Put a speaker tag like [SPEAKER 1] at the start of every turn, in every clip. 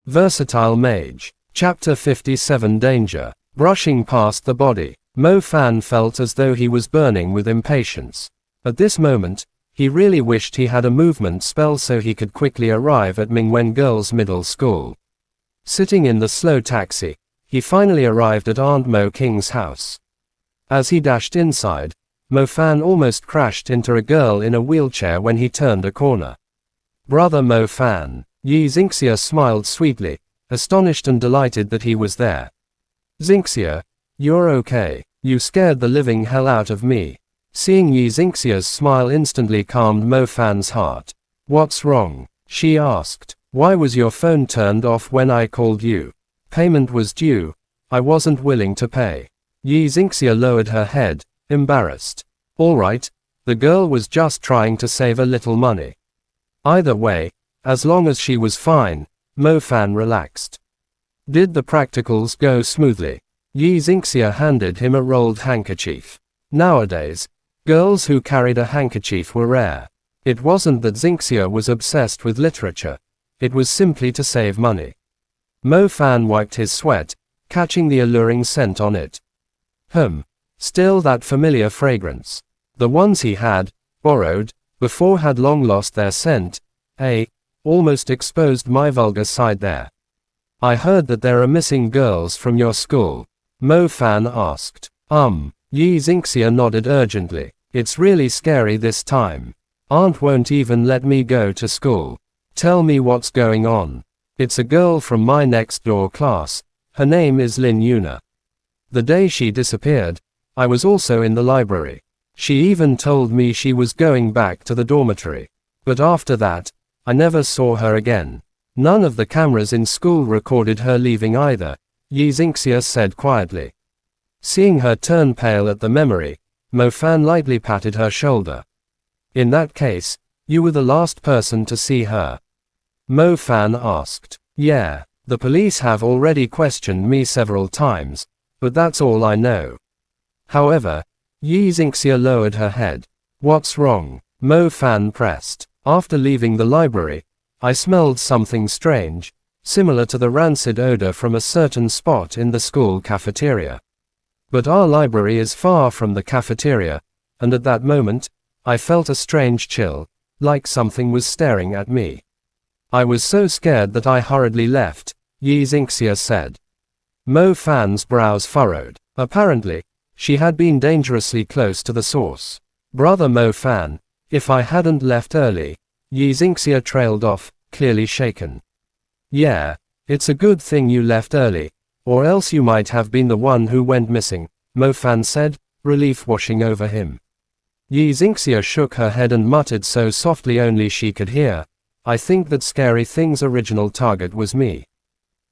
[SPEAKER 1] Versatile Mage. Chapter 57 Danger. Brushing past the body, Mo Fan felt as though he was burning with impatience. At this moment, he really wished he had a movement spell so he could quickly arrive at Mingwen Girls' Middle School. Sitting in the slow taxi, he finally arrived at Aunt Mo King's house. As he dashed inside, Mo Fan almost crashed into a girl in a wheelchair when he turned a corner. Brother Mo Fan. Yi Xingxia smiled sweetly, astonished and delighted that he was there. Xingxia, you're okay. You scared the living hell out of me. Seeing Yi Xingxia's smile instantly calmed Mo Fan's heart. What's wrong? She asked. Why was your phone turned off when I called you? Payment was due. I wasn't willing to pay. Yi Xingxia lowered her head, embarrassed. All right, the girl was just trying to save a little money. Either way, as long as she was fine, Mo Fan relaxed. Did the practicals go smoothly? Yi Xingxia handed him a rolled handkerchief. Nowadays, girls who carried a handkerchief were rare. It wasn't that Xingxia was obsessed with literature. It was simply to save money. Mo Fan wiped his sweat, catching the alluring scent on it. Still that familiar fragrance. The ones he had borrowed before had long lost their scent. Almost exposed my vulgar side there. I heard that there are missing girls from your school. Mo Fan asked. Yi Xingxia nodded urgently. It's really scary this time. Aunt won't even let me go to school. Tell me what's going on. It's a girl from my next door class. Her name is Lin Yuna. The day she disappeared, I was also in the library. She even told me she was going back to the dormitory. But after that, I never saw her again. None of the cameras in school recorded her leaving either, Yi Xingxia said quietly. Seeing her turn pale at the memory, Mo Fan lightly patted her shoulder. In that case, you were the last person to see her? Mo Fan asked. Yeah, the police have already questioned me several times, but that's all I know. However, Yi Xingxia lowered her head. What's wrong? Mo Fan pressed. After leaving the library, I smelled something strange, similar to the rancid odor from a certain spot in the school cafeteria. But our library is far from the cafeteria, and at that moment, I felt a strange chill, like something was staring at me. I was so scared that I hurriedly left, Yi Xingxia said. Mo Fan's brows furrowed. Apparently, she had been dangerously close to the source. Brother Mo Fan, if I hadn't left early, Yi Xingxia trailed off, clearly shaken. Yeah, it's a good thing you left early, or else you might have been the one who went missing, Mo Fan said, relief washing over him. Yi Xingxia shook her head and muttered so softly only she could hear, I think that scary thing's original target was me.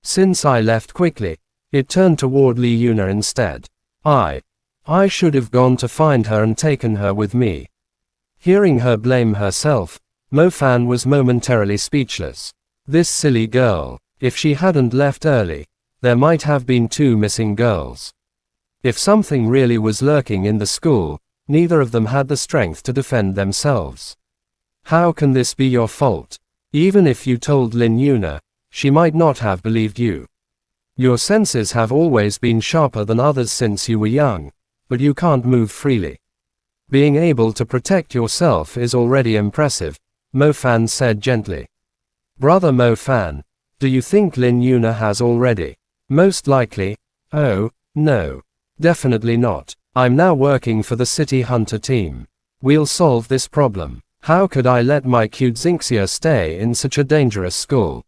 [SPEAKER 1] Since I left quickly, it turned toward Li Yuna instead. I should have gone to find her and taken her with me. Hearing her blame herself, Mo Fan was momentarily speechless. This silly girl, if she hadn't left early, there might have been 2 missing girls. If something really was lurking in the school, neither of them had the strength to defend themselves. How can this be your fault? Even if you told Lin Yuna, she might not have believed you. Your senses have always been sharper than others since you were young, but you can't move freely. Being able to protect yourself is already impressive, Mo Fan said gently. Brother Mo Fan, do you think Lin Yuna has already? Most likely. Oh, no. Definitely not. I'm now working for the City Hunter team. We'll solve this problem. How could I let my cute Xingxia stay in such a dangerous school?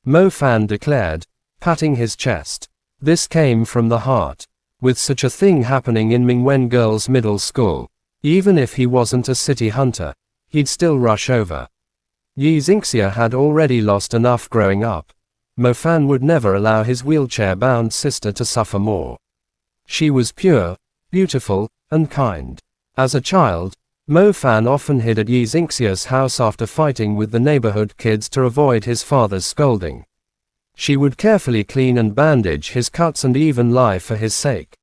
[SPEAKER 1] Mo Fan declared, patting his chest. This came from the heart. With such a thing happening in Mingwen Girls' Middle School, even if he wasn't a city hunter, he'd still rush over. Yi Xingxia had already lost enough growing up. Mo Fan would never allow his wheelchair-bound sister to suffer more. She was pure, beautiful, and kind. As a child, Mo Fan often hid at Yi Xingxia's house after fighting with the neighborhood kids to avoid his father's scolding. She would carefully clean and bandage his cuts and even lie for his sake.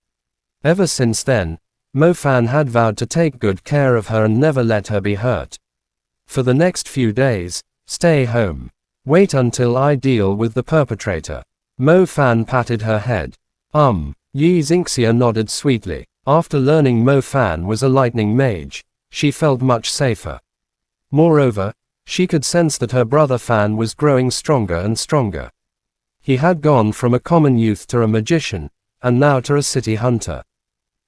[SPEAKER 1] Ever since then, Mo Fan had vowed to take good care of her and never let her be hurt. For the next few days, stay home. Wait until I deal with the perpetrator. Mo Fan patted her head. Yi Xingxia nodded sweetly. After learning Mo Fan was a lightning mage, she felt much safer. Moreover, she could sense that her brother Fan was growing stronger and stronger. He had gone from a common youth to a magician, and now to a city hunter.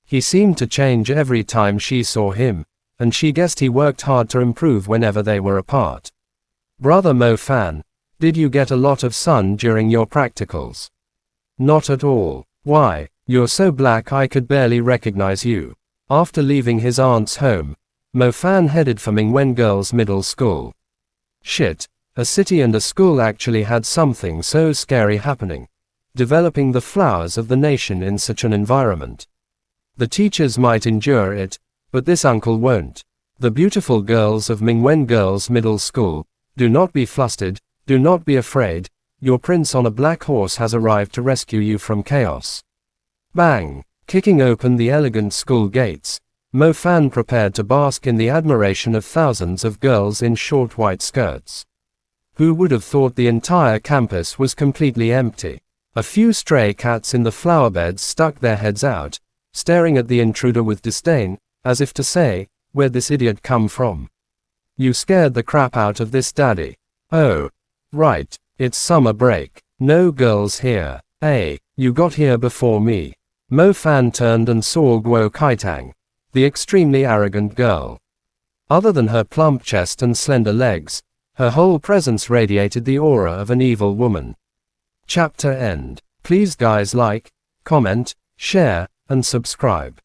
[SPEAKER 1] He seemed to change every time she saw him, and she guessed he worked hard to improve whenever they were apart. Brother Mo Fan, did you get a lot of sun during your practicals? Not at all. Why, you're so black I could barely recognize you. After leaving his aunt's home, Mo Fan headed for Mingwen Girls' Middle School. Shit, a city and a school actually had something so scary happening. Developing the flowers of the nation in such an environment. The teachers might endure it, but this uncle won't. The beautiful girls of Mingwen Girls' Middle School, do not be flustered, do not be afraid, your prince on a black horse has arrived to rescue you from chaos. Bang! Kicking open the elegant school gates, Mo Fan prepared to bask in the admiration of thousands of girls in short white skirts. Who would have thought the entire campus was completely empty? A few stray cats in the flower beds stuck their heads out, staring at the intruder with disdain, as if to say, where'd this idiot come from? You scared the crap out of this daddy. Oh. Right, it's summer break. No girls here. Hey, you got here before me. Mo Fan turned and saw Guo Kaitang, the extremely arrogant girl. Other than her plump chest and slender legs, her whole presence radiated the aura of an evil woman. Chapter end. Please guys like, comment, share, and subscribe.